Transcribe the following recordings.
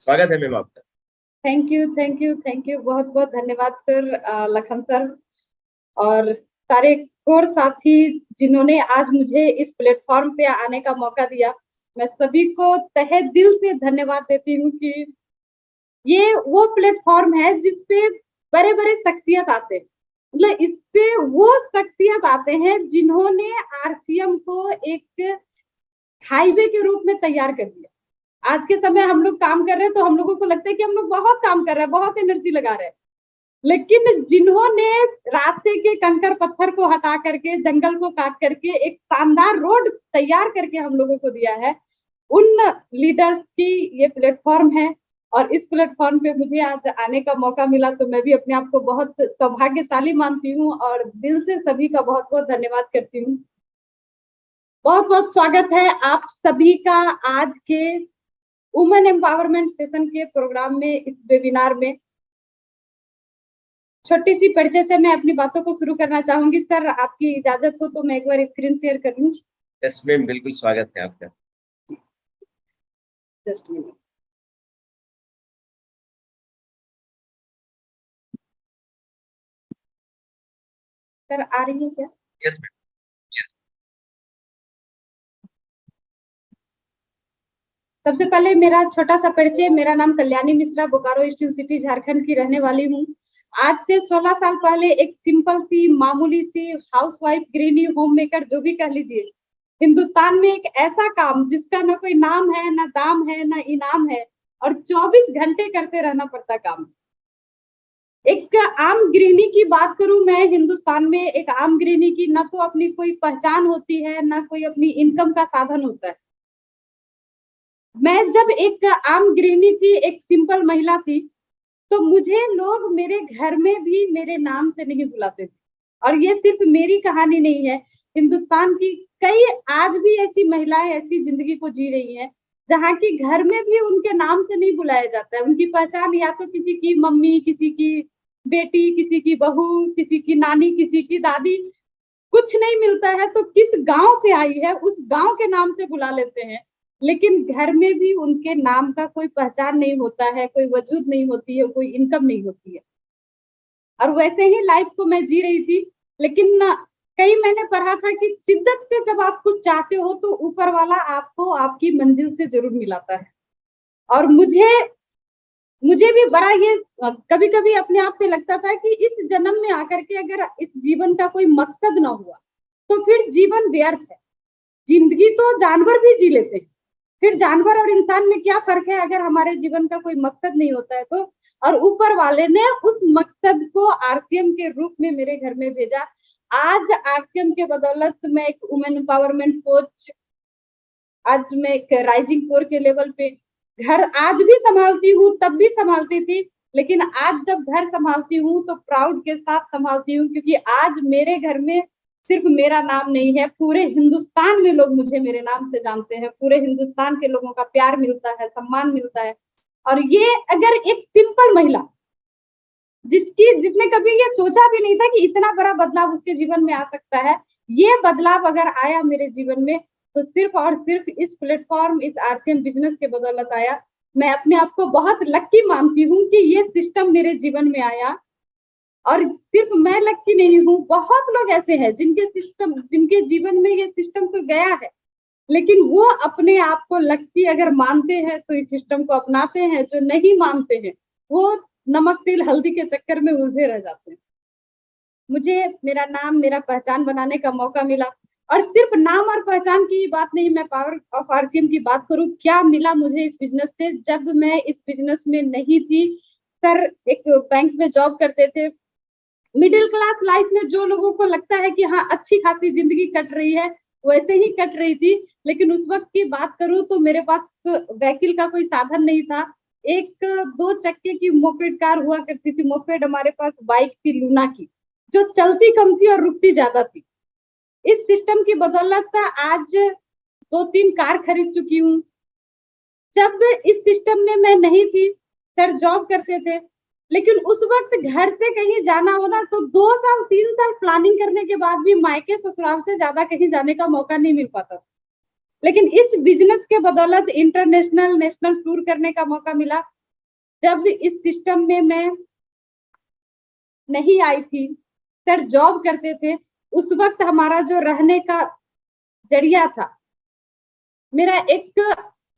स्वागत है मैम आपका। Thank you, thank you, thank you. बहुत बहुत धन्यवाद सर, लखन सर और सारे कोर साथी जिन्होंने आज मुझे इस प्लेटफॉर्म पे आने का मौका दिया। मैं सभी को तहे दिल से धन्यवाद देती हूँ कि ये वो प्लेटफॉर्म है जिसपे बड़े बड़े शख्सियत आते हैं। मतलब इस पे वो शख्सियत आते हैं जिन्होंने आरसीएम को एक हाईवे के रूप में तैयार कर दिया। आज के समय हम लोग काम कर रहे हैं तो हम लोगों को लगता है कि हम लोग बहुत काम कर रहे हैं, बहुत एनर्जी लगा रहे हैं, लेकिन जिन्होंने रास्ते के कंकर पत्थर को हटा करके, जंगल को काट करके एक शानदार रोड तैयार करके हम लोगों को दिया है, उन लीडर्स की ये प्लेटफॉर्म है। और इस प्लेटफॉर्म पे मुझे आज आने का मौका मिला तो मैं भी अपने आप को बहुत सौभाग्यशाली मानती हूँ और दिल से सभी का बहुत बहुत धन्यवाद करती हूँ। बहुत बहुत स्वागत है आप सभी का आज के वुमेन एम्पावरमेंट सेशन के प्रोग्राम में, इस वेबिनार में। छोटी सी परिचय से मैं अपनी बातों को शुरू करना चाहूंगी। सर, आपकी इजाजत हो तो मैं एक बार स्क्रीन शेयर कर लूं? यस मैम, बिल्कुल स्वागत है आपका। जस्ट मिनट सर, आ रही है क्या? Yes ma'am. सबसे पहले मेरा छोटा सा परिचय। मेरा नाम कल्याणी मिश्रा, बोकारो ईस्टर्न सिटी झारखंड की रहने वाली हूँ। आज से 16 साल पहले एक सिंपल सी, मामूली सी हाउसवाइफ, गृहिणी, होम मेकर, जो भी कह लीजिए, हिंदुस्तान में एक ऐसा काम जिसका ना कोई नाम है, ना दाम है, ना इनाम है, और 24 घंटे करते रहना पड़ता काम। एक आम गृहिणी की बात करूं मैं, हिंदुस्तान में एक आम गृहिणी की ना तो अपनी कोई पहचान होती है, ना कोई अपनी इनकम का साधन होता है। मैं जब एक आम गृहिणी थी, एक सिंपल महिला थी, तो मुझे लोग मेरे घर में भी मेरे नाम से नहीं बुलाते थे। और ये सिर्फ मेरी कहानी नहीं है, हिंदुस्तान की कई आज भी ऐसी महिलाएं ऐसी जिंदगी को जी रही हैं जहाँ की घर में भी उनके नाम से नहीं बुलाया जाता है। उनकी पहचान या तो किसी की मम्मी, किसी की बेटी, किसी की बहू, किसी की नानी, किसी की दादी, कुछ नहीं मिलता है तो किस गांव से आई है उस गांव के नाम से बुला लेते हैं। लेकिन घर में भी उनके नाम का कोई पहचान नहीं होता है, कोई वजूद नहीं होती है, कोई इनकम नहीं होती है। और वैसे ही लाइफ को मैं जी रही थी। लेकिन कई मैंने पढ़ा था कि शिद्दत से जब आप कुछ चाहते हो तो ऊपर वाला आपको आपकी मंजिल से जरूर मिलाता है। और मुझे भी बड़ा ये कभी कभी अपने आप पे लगता था कि इस जन्म में आकर के अगर इस जीवन का कोई मकसद ना हुआ तो फिर जीवन व्यर्थ है। जिंदगी तो जानवर भी जी लेते हैं, फिर जानवर और इंसान में क्या फर्क है अगर हमारे जीवन का कोई मकसद नहीं होता है तो। और ऊपर वाले ने उस मकसद को आरसीएम के रूप में मेरे घर में भेजा। आज आरसीएम के बदौलत मैं एक वुमेन एम्पावरमेंट कोच, आज मैं एक राइजिंग कोर के लेवल पे घर आज भी संभालती हूँ, तब भी संभालती थी, लेकिन आज जब घर संभालती हूँ तो प्राउड के साथ संभालती हूँ, क्योंकि आज मेरे घर में सिर्फ मेरा नाम नहीं है, पूरे हिंदुस्तान में लोग मुझे मेरे नाम से जानते हैं। पूरे हिंदुस्तान के लोगों का प्यार मिलता है, सम्मान मिलता है। और ये अगर एक सिंपल महिला जिसने कभी ये सोचा भी नहीं था कि इतना बड़ा बदलाव उसके जीवन में आ सकता है, ये बदलाव अगर आया मेरे जीवन में तो सिर्फ और सिर्फ इस प्लेटफॉर्म, इस आरसीएम बिजनेस के बदौलत आया। मैं अपने आप को बहुत लक्की मानती हूँ कि ये सिस्टम मेरे जीवन में आया। और सिर्फ मैं लक्की नहीं हूँ, बहुत लोग ऐसे हैं जिनके जीवन में ये सिस्टम तो गया है, लेकिन वो अपने आप को लक्की अगर मानते हैं तो इस सिस्टम को अपनाते हैं। जो नहीं मानते हैं वो नमक तेल हल्दी के चक्कर में उलझे रह जाते हैं। मुझे मेरा नाम, मेरा पहचान बनाने का मौका मिला। और सिर्फ नाम और पहचान की बात नहीं, मैं पावर ऑफ आरसीएम की बात करूं, क्या मिला मुझे इस बिजनेस से। जब मैं इस बिजनेस में नहीं थी, सर एक बैंक में जॉब करते थे। मिडिल क्लास लाइफ में जो लोगों को लगता है कि हाँ अच्छी खासी जिंदगी कट रही है, वैसे ही कट रही थी। लेकिन उस वक्त की बात करूं तो मेरे पास व्हीकल का कोई साधन नहीं था। एक 2 चक्के की मोपेड कार हुआ करती थी, मोपेड हमारे पास बाइक थी लूना की, जो चलती कम थी और रुकती ज्यादा थी। इस सिस्टम की बदौलत आज 2-3 कार खरीद चुकी हूँ। जब इस सिस्टम में मैं नहीं थी, सर जॉब करते थे, लेकिन उस वक्त घर से कहीं जाना हो ना तो 2 साल 3 साल प्लानिंग करने के बाद भी मायके ससुराल से ज्यादा कहीं जाने का मौका नहीं मिल पाता। लेकिन इस बिजनेस के बदौलत इंटरनेशनल नेशनल टूर करने का मौका मिला। जब इस सिस्टम में मैं नहीं आई थी, सर जॉब करते थे, उस वक्त हमारा जो रहने का जरिया था, मेरा एक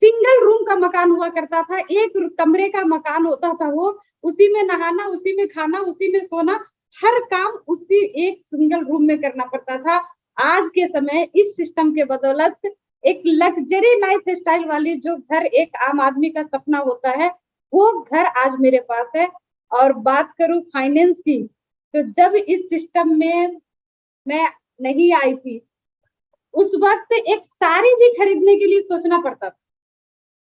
सिंगल रूम का मकान हुआ करता था, एक कमरे का मकान होता था वो, उसी में नहाना, उसी में खाना, उसी में सोना, हर काम उसी एक सिंगल रूम में करना पड़ता था। आज के समय इस सिस्टम के बदौलत एक लग्जरी लाइफ स्टाइल वाली जो घर एक आम आदमी का सपना होता है, वो घर आज मेरे पास है। और बात करूं फाइनेंस की, तो जब इस सिस्टम में मैं नहीं आई थी, उस वक्त एक साड़ी भी खरीदने के लिए सोचना पड़ता था।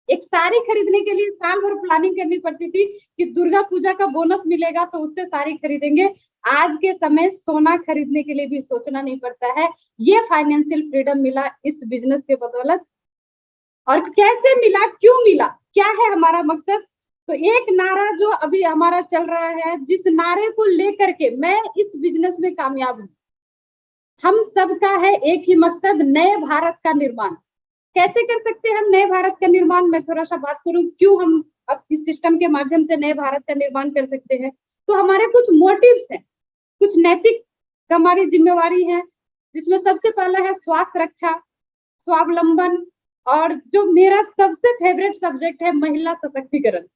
एक साड़ी खरीदने के लिए साल भर प्लानिंग करनी पड़ती थी कि दुर्गा पूजा का बोनस मिलेगा तो उससे साड़ी खरीदेंगे। आज के समय सोना खरीदने के लिए भी सोचना नहीं पड़ता है। ये फाइनेंशियल फ्रीडम मिला इस बिजनेस के बदौलत। और कैसे मिला, क्यों मिला, क्या है हमारा मकसद? तो एक नारा जो अभी हमारा चल रहा है, जिस नारे को लेकर के मैं इस बिजनेस में कामयाब हूँ, हम सबका है एक ही मकसद, नए भारत का निर्माण। कैसे कर सकते हैं हम नए भारत का निर्माण? मैं थोड़ा सा बात करूं क्यों हम अब इस सिस्टम के माध्यम से नए भारत का निर्माण कर सकते हैं। तो हमारे कुछ मोटिव्स हैं, कुछ नैतिक हमारी जिम्मेवारी है, जिसमें सबसे पहला है स्वास्थ्य रक्षा, स्वावलंबन, और जो मेरा सबसे फेवरेट सब्जेक्ट है महिला सशक्तिकरण।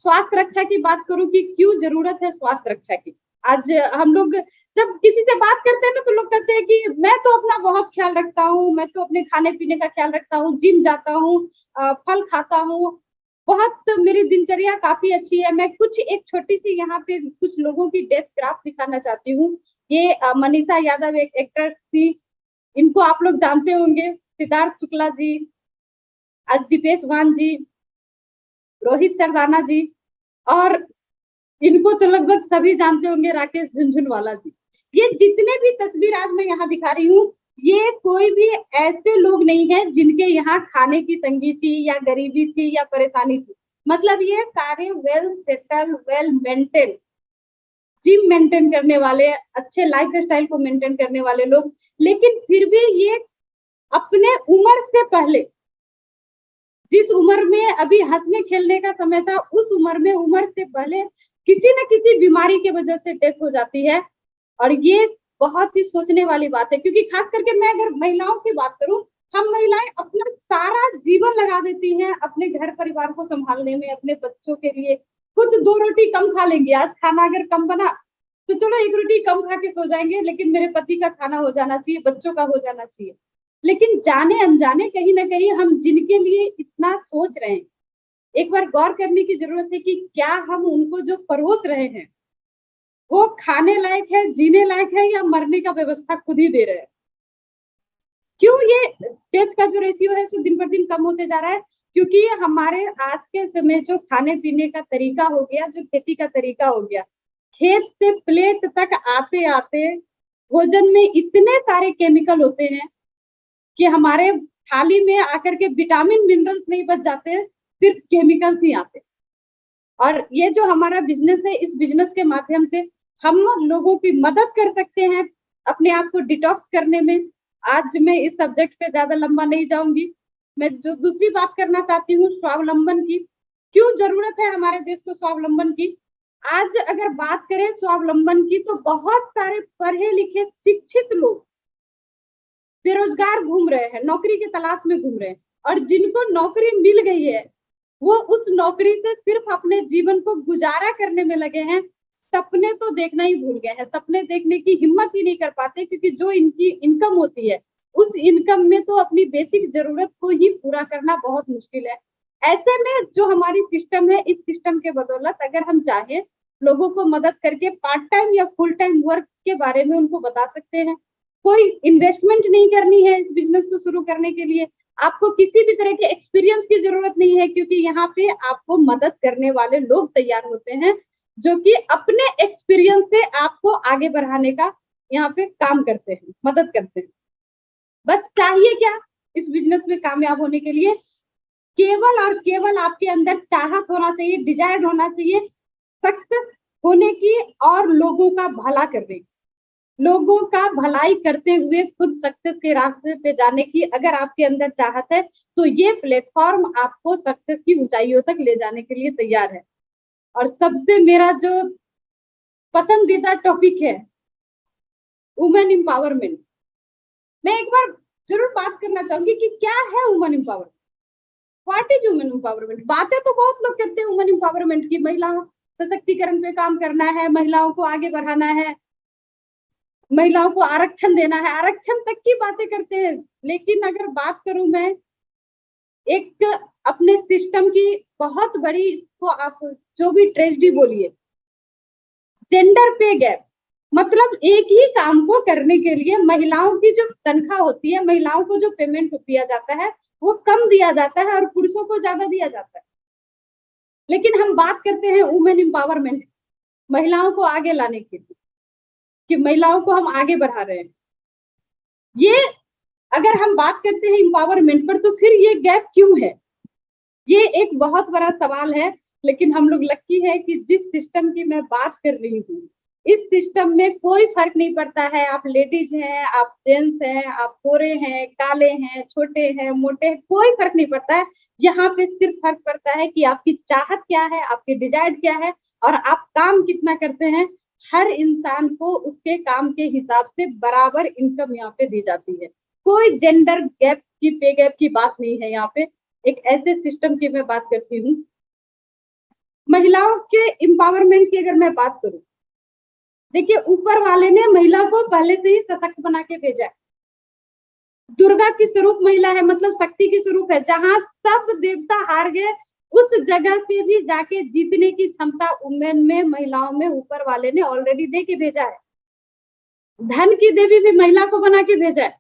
स्वास्थ्य रक्षा की बात करूं कि क्यों जरूरत है स्वास्थ्य रक्षा की। आज हम लोग जब किसी से बात करते हैं ना, तो लोग कहते हैं कि मैं तो अपना बहुत ख्याल रखता हूँ, मैं तो अपने खाने पीने का ख्याल रखता हूँ, जिम जाता हूँ, फल खाता हूँ, बहुत मेरी दिनचर्या काफी अच्छी है। मैं कुछ एक छोटी सी यहाँ पे कुछ लोगों की डेथ ग्राफ दिखाना चाहती हूँ। ये मनीषा यादव एक एक्ट्रेस थी, इनको आप लोग जानते होंगे, सिद्धार्थ शुक्ला जी, आज दीपेश वान जी, रोहित सरदाना जी, और इनको तो लगभग सभी जानते होंगे, राकेश झुनझुनवाला जी। ये जितने भी तस्वीर आज मैं यहाँ दिखा रही हूँ, ये कोई भी ऐसे लोग नहीं है जिनके यहाँ खाने की तंगी थी या गरीबी थी या परेशानी थी। मतलब ये सारे well settle, well maintain, gym maintain करने वाले, अच्छे लाइफ स्टाइल को मेंटेन करने वाले लोग। लेकिन फिर भी ये अपने उम्र से पहले, जिस उम्र में अभी हंसने खेलने का समय था, उस उम्र से पहले किसी न किसी बीमारी की वजह से डेथ हो जाती है। और ये बहुत ही सोचने वाली बात है, क्योंकि खास करके मैं अगर महिलाओं की बात करूं, हम महिलाएं अपना सारा जीवन लगा देती हैं अपने घर परिवार को संभालने में, अपने बच्चों के लिए। खुद 2 रोटी कम खा लेंगे, आज खाना अगर कम बना तो चलो 1 रोटी कम खा के सो जाएंगे, लेकिन मेरे पति का खाना हो जाना चाहिए, बच्चों का हो जाना चाहिए। लेकिन जाने अनजाने कहीं ना कहीं हम जिनके लिए इतना सोच रहे हैं, एक बार गौर करने की जरूरत है कि क्या हम उनको जो परोस रहे हैं वो खाने लायक है, जीने लायक है, या मरने का व्यवस्था खुद ही दे रहे हैं। क्यों ये डेथ का जो रेशियो है दिन पर दिन कम होते जा रहा है? क्योंकि हमारे आज के समय जो खाने पीने का तरीका हो गया, जो खेती का तरीका हो गया, खेत से प्लेट तक आते आते भोजन में इतने सारे केमिकल होते हैं कि हमारे थाली में आकर के विटामिन मिनरल्स नहीं बच जाते हैं, सिर्फ केमिकल्स ही आते हैं। और ये जो हमारा बिजनेस है, इस बिजनेस के माध्यम से हम लोगों की मदद कर सकते हैं अपने आप को डिटॉक्स करने में। आज मैं इस सब्जेक्ट पे ज्यादा लंबा नहीं जाऊंगी। मैं जो दूसरी बात करना चाहती हूँ स्वावलंबन की, क्यों जरूरत है हमारे देश को स्वावलंबन की। आज अगर बात करें स्वावलंबन की, तो बहुत सारे पढ़े लिखे शिक्षित लोग बेरोजगार घूम रहे हैं, नौकरी की तलाश में घूम रहे हैं, और जिनको नौकरी मिल गई है वो उस नौकरी से सिर्फ अपने जीवन को गुजारा करने में लगे हैं। सपने तो देखना ही भूल गए हैं, सपने देखने की हिम्मत ही नहीं कर पाते, क्योंकि जो इनकी इनकम होती है उस इनकम में तो अपनी बेसिक जरूरत को ही पूरा करना बहुत मुश्किल है। ऐसे में जो हमारी सिस्टम है, इस सिस्टम के बदौलत अगर हम चाहें लोगों को मदद करके पार्ट टाइम या फुल टाइम वर्क के बारे में उनको बता सकते हैं। कोई इन्वेस्टमेंट नहीं करनी है इस बिजनेस को शुरू करने के लिए, आपको किसी भी तरह के एक्सपीरियंस की जरूरत नहीं है, क्योंकि यहाँ पे आपको मदद करने वाले लोग तैयार होते हैं जो कि अपने एक्सपीरियंस से आपको आगे बढ़ाने का यहाँ पे काम करते हैं, मदद करते हैं। बस चाहिए क्या इस बिजनेस में कामयाब होने के लिए? केवल और केवल आपके अंदर चाहत होना चाहिए, डिजायर होना चाहिए सक्सेस होने की और लोगों का भला करने की। लोगों का भलाई करते हुए खुद सक्सेस के रास्ते पे जाने की अगर आपके अंदर चाहत है तो ये प्लेटफॉर्म आपको सक्सेस की ऊंचाइयों तक ले जाने के लिए तैयार है। और सबसे मेरा जो पसंदीदा टॉपिक है वुमेन एम्पावरमेंट। मैं एक बार जरूर बात करना चाहूंगी कि क्या है women empowerment, what is women empowerment. बातें तो बहुत लोग करते हैं वुमेन एम्पावरमेंट की, महिला सशक्तिकरण पे काम करना है, महिलाओं को आगे बढ़ाना है, महिलाओं को आरक्षण देना है, आरक्षण तक की बातें करते हैं। लेकिन अगर बात करूं मैं एक अपने सिस्टम की बहुत बड़ी, को आप जो भी ट्रेजेडी बोलिए, जेंडर पे गैप, मतलब एक ही काम को करने के लिए महिलाओं की जो तनख्वाह होती है, महिलाओं को जो पेमेंट दिया जाता है वो कम दिया जाता है और पुरुषों को ज्यादा दिया जाता है। लेकिन हम बात करते हैं वुमेन एम्पावरमेंट, महिलाओं को आगे लाने के लिए, कि महिलाओं को हम आगे बढ़ा रहे हैं। ये अगर हम बात करते हैं एम्पावरमेंट पर तो फिर ये गैप क्यों है, ये एक बहुत बड़ा सवाल है। लेकिन हम लोग लकी है कि जिस सिस्टम की मैं बात कर रही हूँ, इस सिस्टम में कोई फर्क नहीं पड़ता है, आप लेडीज हैं, आप जेंट्स हैं, आप गोरे हैं, काले हैं, छोटे हैं, मोटे हैं, कोई फर्क नहीं पड़ता है। यहाँ पे सिर्फ फर्क पड़ता है कि आपकी चाहत क्या है, आपकी डिजायर क्या है और आप काम कितना करते हैं। हर इंसान को उसके काम के हिसाब से बराबर इनकम यहाँ पे दी जाती है। कोई जेंडर गैप की, पे गैप की बात नहीं है यहाँ पे। एक ऐसे सिस्टम की मैं बात करती हूँ। महिलाओं के एम्पावरमेंट की अगर मैं बात करूं, देखिए ऊपर वाले ने महिला को पहले से ही सशक्त बना के भेजा है। दुर्गा की स्वरूप महिला है, मतलब शक्ति की स्वरूप है। जहां सब देवता हार गए उस जगह पे भी जाके जीतने की क्षमता वुमेन में, महिलाओं में ऊपर वाले ने ऑलरेडी दे के भेजा है। धन की देवी भी महिला को बना के भेजा है,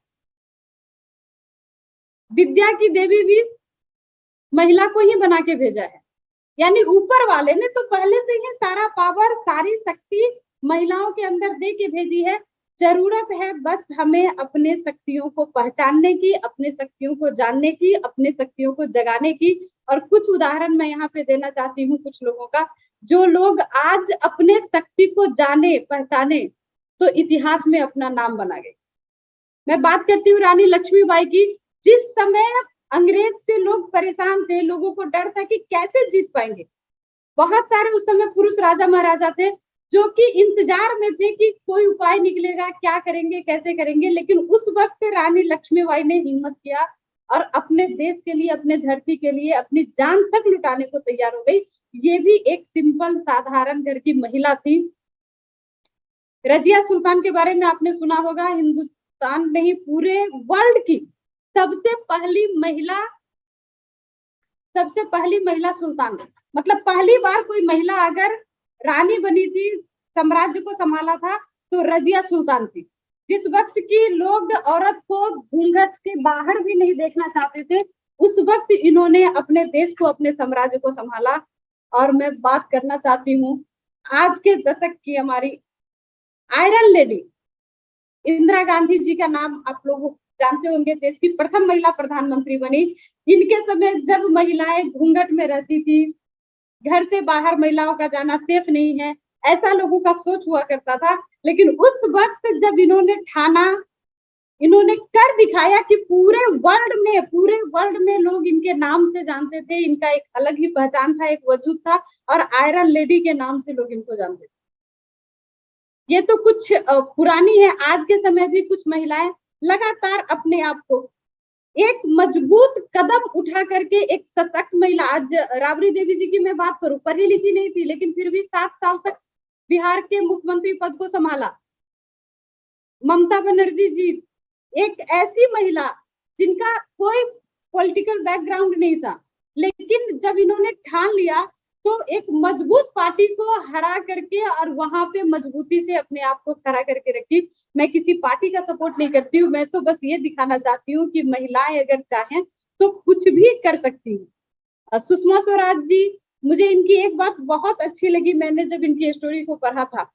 विद्या की देवी भी महिला को ही बना के भेजा है। यानी ऊपर वाले ने तो पहले से ही सारा पावर, सारी शक्ति महिलाओं के अंदर दे के भेजी है। जरूरत है बस हमें अपने शक्तियों को पहचानने की, अपने शक्तियों को जानने की, अपने शक्तियों को जगाने की। और कुछ उदाहरण मैं यहाँ पे देना चाहती हूँ कुछ लोगों का, जो लोग आज अपने शक्ति को जाने पहचाने तो इतिहास में अपना नाम बना गए। मैं बात करती हूँ रानी लक्ष्मीबाई की। जिस समय अंग्रेज से लोग परेशान थे, लोगों को डर था कि कैसे जीत पाएंगे, बहुत सारे उस समय पुरुष राजा महाराजा थे जो कि इंतजार में थे कि कोई उपाय निकलेगा, क्या करेंगे, कैसे करेंगे। लेकिन उस वक्त रानी लक्ष्मीबाई ने हिम्मत किया और अपने देश के लिए, अपने धरती के लिए अपनी जान तक लुटाने को तैयार हो गई। ये भी एक सिंपल साधारण घर की महिला थी। रजिया सुल्तान के बारे में आपने सुना होगा, हिंदुस्तान में ही पूरे वर्ल्ड की सबसे पहली महिला सुल्तान, मतलब पहली बार कोई महिला अगर रानी बनी थी, साम्राज्य को संभाला था, तो रजिया सुल्तान थी। जिस वक्त की लोग औरत को घूंघट के बाहर भी नहीं देखना चाहते थे, उस वक्त इन्होंने अपने देश को, अपने साम्राज्य को संभाला। और मैं बात करना चाहती हूँ आज के दशक की हमारी आयरन लेडी इंदिरा गांधी जी का नाम आप लोग जानते होंगे, देश की प्रथम महिला प्रधानमंत्री बनी। इनके समय जब महिलाएं घूंघट में रहती थी, घर से बाहर महिलाओं का जाना सेफ नहीं है, ऐसा लोगों का सोच हुआ करता था। लेकिन उस वक्त जब इन्होंने ठाना, इन्होंने कर दिखाया कि पूरे वर्ल्ड में लोग इनके नाम से जानते थे, इनका एक अलग ही पहचान था, एक वजूद था और आयरन लेडी के नाम से लोग इनको जानते थे। ये तो कुछ पुरानी है। आज के समय भी कुछ महिलाएं लगातार अपने आप को एक मजबूत कदम उठा करके एक सशक्त महिला, आज राबड़ी देवी जी की मैं बात करूं, पढ़ी लिखी नहीं थी लेकिन फिर भी 7 साल तक बिहार के मुख्यमंत्री पद को संभाला। ममता बनर्जी जी एक ऐसी महिला जिनका कोई पॉलिटिकल बैकग्राउंड नहीं था, लेकिन जब इन्होंने ठान लिया तो एक मजबूत पार्टी को हरा करके और वहां पे मजबूती से अपने आप को खड़ा करके रखी। मैं किसी पार्टी का सपोर्ट नहीं करती हूँ, मैं तो बस ये दिखाना चाहती हूँ कि महिलाएं अगर चाहें तो कुछ भी कर सकती हैं। सुषमा स्वराज जी, मुझे इनकी एक बात बहुत अच्छी लगी, मैंने जब इनकी स्टोरी को पढ़ा था,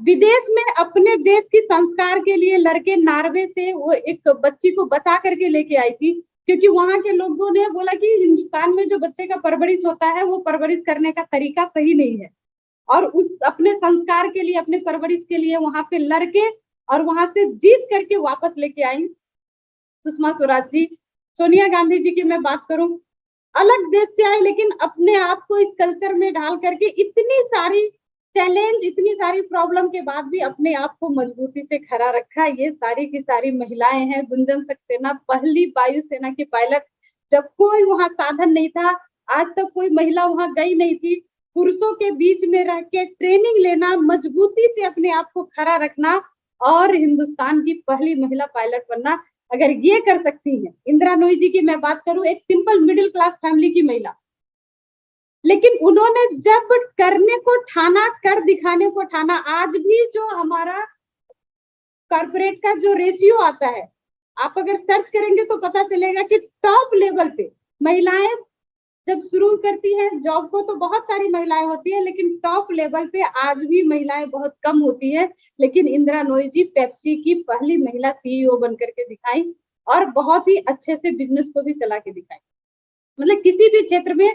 विदेश में अपने देश की संस्कार के लिए लड़के नॉर्वे से वो एक बच्ची को बचा करके लेके आई थी, क्योंकि वहां के लोगों ने बोला कि हिंदुस्तान में जो बच्चे का परवरिश होता है वो परवरिश करने का तरीका सही नहीं है। और उस अपने संस्कार के लिए, अपने परवरिश के लिए वहां पे लड़के और वहां से जीत करके वापस लेके आई सुषमा स्वराज जी। सोनिया गांधी जी की मैं बात करूं, अलग देश से आए लेकिन अपने आप को इस कल्चर में ढाल करके इतनी सारी चैलेंज, इतनी सारी प्रॉब्लम के बाद भी अपने आप को मजबूती से खड़ा रखा। ये सारी की सारी महिलाएं हैं। गुंजन सक्सेना पहली वायुसेना की पायलट, जब कोई वहां साधन नहीं था, आज तक कोई महिला वहां गई नहीं थी, पुरुषों के बीच में रह के ट्रेनिंग लेना, मजबूती से अपने आप को खड़ा रखना और हिंदुस्तान की पहली महिला पायलट बनना, अगर ये कर सकती है। इंदिरा नूई जी की मैं बात करूं, एक सिंपल मिडिल क्लास फैमिली की महिला, लेकिन उन्होंने जब करने को ठाना, कर दिखाने को ठाना। आज भी जो हमारा कॉर्पोरेट का जो रेशियो आता है, आप अगर सर्च करेंगे तो पता चलेगा कि टॉप लेवल पे महिलाएं जब शुरू करती हैं जॉब को तो बहुत सारी महिलाएं होती है, लेकिन टॉप लेवल पे आज भी महिलाएं बहुत कम होती है। लेकिन इंदिरा नूई जी पेप्सी की पहली महिला सीईओ बनकर के दिखाई और बहुत ही अच्छे से बिजनेस को भी चला के दिखाई। मतलब किसी भी क्षेत्र में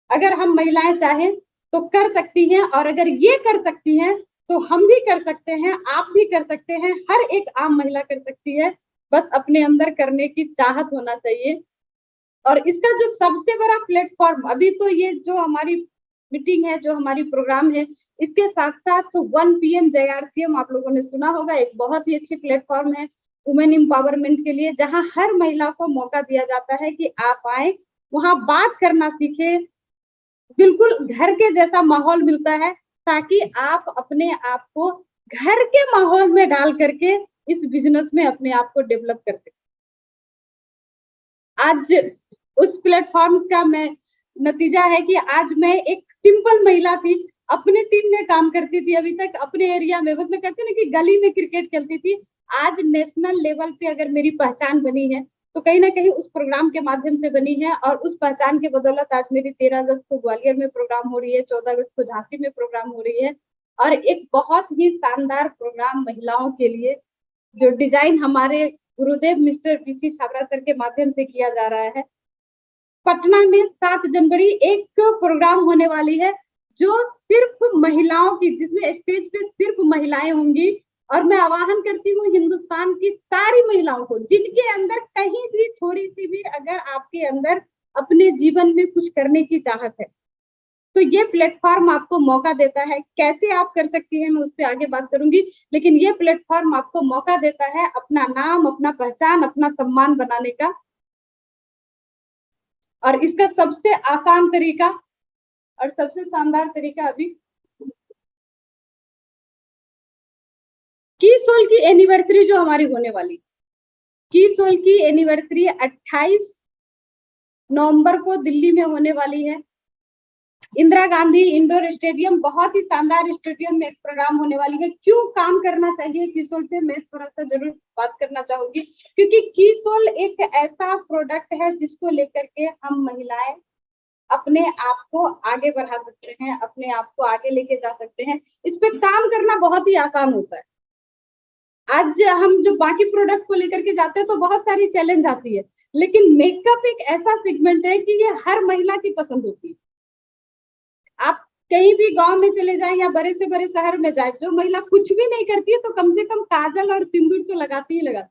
अगर हम महिलाएं चाहें तो कर सकती हैं, और अगर ये कर सकती हैं तो हम भी कर सकते हैं, आप भी कर सकते हैं, हर एक आम महिला कर सकती है। बस अपने अंदर करने की चाहत होना चाहिए। और इसका जो सबसे बड़ा प्लेटफॉर्म, अभी तो ये जो हमारी मीटिंग है, जो हमारी प्रोग्राम है, इसके साथ साथ तो 1 PM JRCM आप लोगों ने सुना होगा, एक बहुत ही अच्छी प्लेटफॉर्म है वुमेन एम्पावरमेंट के लिए, जहां हर महिला को मौका दिया जाता है कि आप आए, वहां बात करना सीखे, बिल्कुल घर के जैसा माहौल मिलता है, ताकि आप अपने आप को घर के माहौल में डाल करके इस बिजनेस में अपने आप को डेवलप कर सकते। आज उस प्लेटफॉर्म का मैं नतीजा है कि आज मैं एक सिंपल महिला थी, अपनी टीम में काम करती थी, अभी तक अपने एरिया में, मतलब कहते हैं ना कि गली में क्रिकेट खेलती थी। आज नेशनल लेवल पे अगर मेरी पहचान बनी है तो कहीं ना कहीं उस प्रोग्राम के माध्यम से बनी है, और उस पहचान के बदौलत आज मेरी 13 अगस्त को ग्वालियर में प्रोग्राम हो रही है, 14 अगस्त को झांसी में प्रोग्राम हो रही है, और एक बहुत ही शानदार प्रोग्राम महिलाओं के लिए जो डिजाइन हमारे गुरुदेव मिस्टर पीसी छाबड़ा सर के माध्यम से किया जा रहा है। पटना में 7 जनवरी एक प्रोग्राम होने वाली है जो सिर्फ महिलाओं की, जिसमें स्टेज पे सिर्फ महिलाएं होंगी। और मैं आह्वान करती हूँ हिंदुस्तान की सारी महिलाओं को, जिनके अंदर कहीं भी थोड़ी सी भी अगर आपके अंदर अपने जीवन में कुछ करने की चाहत है, तो ये प्लेटफॉर्म आपको मौका देता है। कैसे आप कर सकती हैं मैं उस पर आगे बात करूंगी, लेकिन ये प्लेटफॉर्म आपको मौका देता है अपना नाम, अपना पहचान, अपना सम्मान बनाने का। और इसका सबसे आसान तरीका और सबसे शानदार तरीका, अभी की सोल की एनिवर्सरी जो हमारी होने वाली, की सोल की एनिवर्सरी 28 नवंबर को दिल्ली में होने वाली है। इंदिरा गांधी इंडोर स्टेडियम, बहुत ही शानदार स्टेडियम में एक प्रोग्राम होने वाली है। क्यों काम करना चाहिए कीसोल पे, मैं थोड़ा सा जरूर बात करना चाहूंगी, क्योंकि कीसोल एक ऐसा प्रोडक्ट है जिसको लेकर के हम महिलाएं अपने आप को आगे बढ़ा सकते हैं, अपने आप को आगे लेके जा सकते हैं। इस पे काम करना बहुत ही आसान होता है। आज हम जो बाकी प्रोडक्ट को लेकर के जाते हैं तो बहुत सारी चैलेंज आती है, लेकिन मेकअप एक ऐसा सेगमेंट है कि ये हर महिला की पसंद होती है। आप कहीं भी गांव में चले जाएं या बड़े से बड़े शहर में जाए, जो महिला कुछ भी नहीं करती है तो कम से कम काजल और सिंदूर तो लगाती ही लगाती।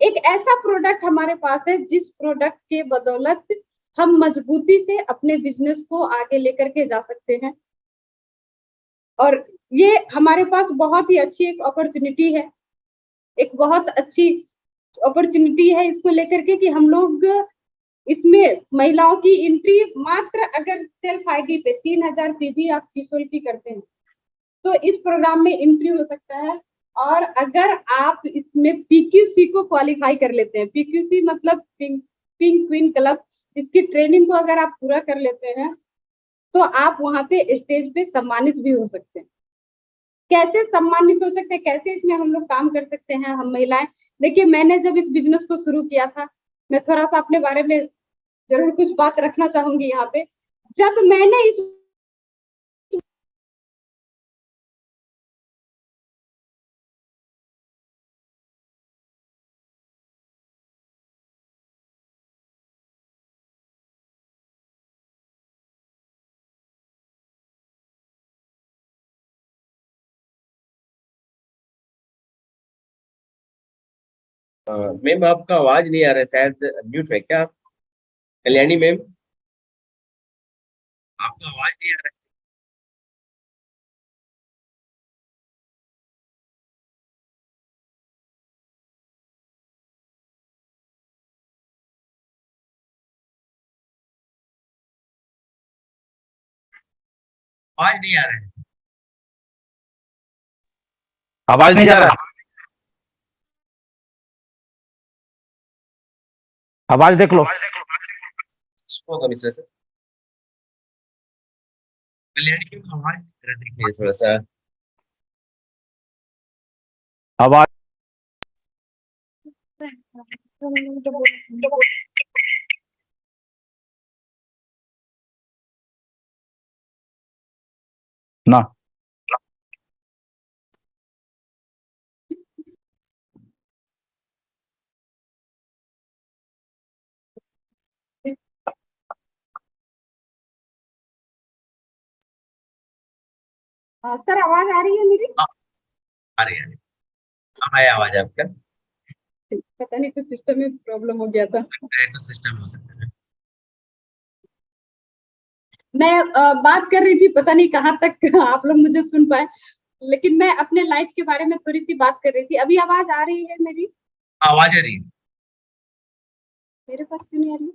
एक ऐसा प्रोडक्ट हमारे पास है जिस प्रोडक्ट के बदौलत हम मजबूती से अपने बिजनेस को आगे लेकर के जा सकते हैं। और ये हमारे पास बहुत ही अच्छी एक अपॉर्चुनिटी है, एक बहुत अच्छी अपॉर्चुनिटी है इसको लेकर के कि हम लोग इसमें महिलाओं की एंट्री मात्र अगर सेल्फ आईडी पे 3,000 फी भी आप किशोर की करते हैं तो इस प्रोग्राम में एंट्री हो सकता है। और अगर आप इसमें पीक्यूसी को क्वालिफाई कर लेते हैं, पीक्यूसी मतलब पिंक क्वीन क्लब, इसकी ट्रेनिंग को अगर आप पूरा कर लेते हैं तो आप वहां पे स्टेज पे सम्मानित भी हो सकते हैं। कैसे सम्मानित हो सकते हैं, कैसे इसमें हम लोग काम कर सकते हैं हम महिलाएं। देखिए, मैंने जब इस बिजनेस को शुरू किया था, मैं थोड़ा सा अपने बारे में जरूर कुछ बात रखना चाहूंगी यहाँ पे। जब मैंने इस मैम आपका आवाज नहीं आ रहा है, शायद म्यूट है क्या? कल्याणी मैम, आपका आवाज नहीं आ रहा है। आवाज नहीं आ रहा है। आवाज नहीं जा रहा है। आवाज देख लो। होगा मिश्रा सर। कल्याणी की आवाज नहीं आ रहा है, देखिए थोड़ा सा। आवाज ना। सर आवाज आ रही है मेरी? आ रही है। अब आया आवाज आपका? पता नहीं कुछ सिस्टम में प्रॉब्लम हो गया था। कुछ सिस्टम हो सकता है। मैं बात कर रही थी, पता नहीं कहाँ तक आप लोग मुझे सुन पाए, लेकिन मैं अपने लाइफ के बारे में थोड़ी सी बात कर रही थी। अभी आवाज आ रही है मेरी? आवाज आ रही है। मेरे पास क्यों नहीं आ रही?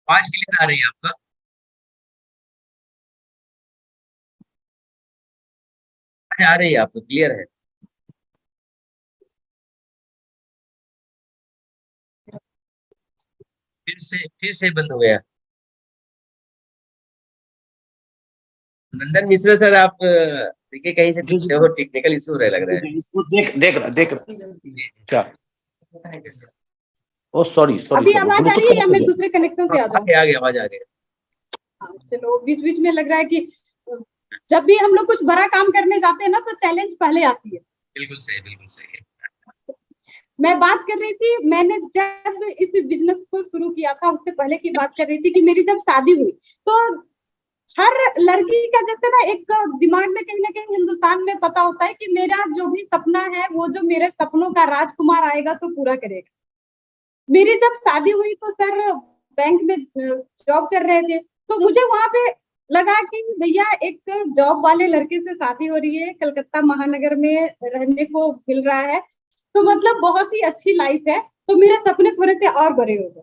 आवाज क्लियर आ रही है आपका? आवाज आ रही है आपको, क्लियर है। फिर से बंद हो गया। नंदन मिश्रा सर, आप देखिए कहीं से कुछ हो, टेक्निकल इशू रहे लग रहा है। इसको देख रहा क्या? ओ सॉरी अभी सॉरी आवाज आ रही है या मैं दूसरे कनेक्शन से आ जाऊँ? आ गया, आवाज आ गया। हाँ, चलो बीच बीच में लग रहा है कि जब भी हम लोग कुछ बड़ा काम करने जाते हैं ना, तो चैलेंज पहले आती है। बिल्कुल सही, बिल्कुल सही है। मैं बात कर रही थी, मैंने जब इस बिजनेस को शुरू किया था उससे पहले की बात कर रही थी कि मेरी जब शादी हुई तो हर लड़की का जैसे ना एक दिमाग में कहीं ना कहीं हिंदुस्तान में पता होता है कि मेरा जो भी सपना है वो जो मेरे सपनों का राजकुमार आएगा तो पूरा करेगा। मेरी जब शादी हुई तो सर बैंक में जॉब कर रहे थे, तो मुझे वहां पे लगा कि भैया एक जॉब वाले लड़के से शादी हो रही है, कलकत्ता महानगर में रहने को मिल रहा है, तो मतलब बहुत ही अच्छी लाइफ है, तो मेरे सपने थोड़े से और बड़े हो गए।